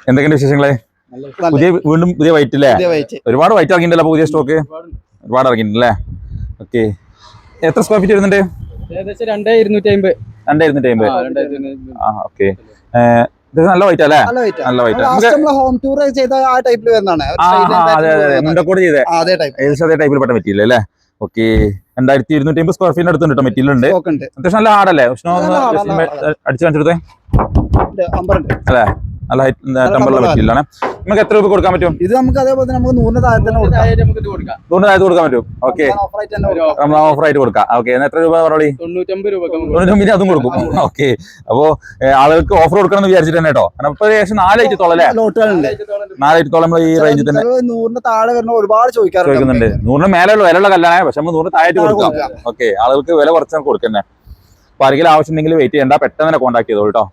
എന്തൊക്കെയുണ്ട് വിശേഷങ്ങളെ? വീണ്ടും പുതിയ വൈറ്റ് അല്ലേ? ഒരുപാട് വൈറ്റ് ഇറങ്ങിയിട്ടുണ്ടല്ലോ പുതിയ സ്റ്റോക്ക്, ഒരുപാട് ഇറങ്ങിയിട്ടുണ്ടല്ലേ? ഓക്കെ, എത്ര സ്ക്വയർ ഫീറ്റ് വരുന്നുണ്ട്? ഏകദേശം 2250. ഓക്കെ, ഇത് നല്ല വൈറ്റ് അല്ലേ? നല്ല വൈറ്റ് ഹോം ടൂർ ചെയ്ത ആ ടൈപ്പിൽ വരുന്നതാണ്. മുണ്ടക്കോട് ചെയ്തേ ഏകദേശം അതേ ടൈപ്പിൽ പെട്ട മെറ്റീരിയൽ അല്ലേ? ഓക്കെ, 2250 സ്ക്വയർ ഫീറ്റ് അടുത്തുണ്ട് മെറ്റീരിയൽ ഉണ്ട്. അത്യാവശ്യം നല്ല ഹാർഡല്ലേ? ഉഷ്ണം അടിച്ചു കാണിച്ചെടുത്തേ അല്ലേ? നല്ല ടെമ്പറുള്ള മെറ്റീരിയലാണ്. നമുക്ക് എത്ര രൂപ കൊടുക്കാൻ പറ്റും? ഇത് നമുക്ക് അതേപോലെ നമുക്ക് 100 താഴത്ത് കൊടുക്കാൻ പറ്റും. ഓക്കെ, നമ്മൾ ഓഫർ ആയിട്ട് കൊടുക്കാം. ഓക്കെ, എത്ര രൂപ പറയണി? 99 അതും കൊടുക്കും. ഓക്കെ, അപ്പോ ആളുകൾക്ക് ഓഫർ കൊടുക്കണം എന്ന് വിചാരിച്ചിട്ട് തന്നെ കേട്ടോ. കാരണം ഇപ്പൊ ഏകദേശം 4 ഐറ്റത്തോളം അല്ലേ? 4 ഐറ്റത്തോളം നമ്മൾ ഈ റേഞ്ചിൽ തന്നെ 100 താഴെ വരുന്ന ഒരുപാട് ചോദിക്കുന്നുണ്ട്. 100 മേലെയുള്ള വിലയുള്ള കല്ലാണ്, പക്ഷെ നമ്മൾ 100 താഴെ കൊടുക്കാം. ഓക്കെ, ആളുകൾക്ക് വില കുറച്ച് കൊടുക്കുന്നേ. അപ്പൊ ആരെങ്കിലും ആവശ്യം ഉണ്ടെങ്കിൽ വെയിറ്റ് ചെയ്യണ്ട, പെട്ടെന്ന് തന്നെ കോൺടാക്ട് ചെയ്തോളൂ കേട്ടോ.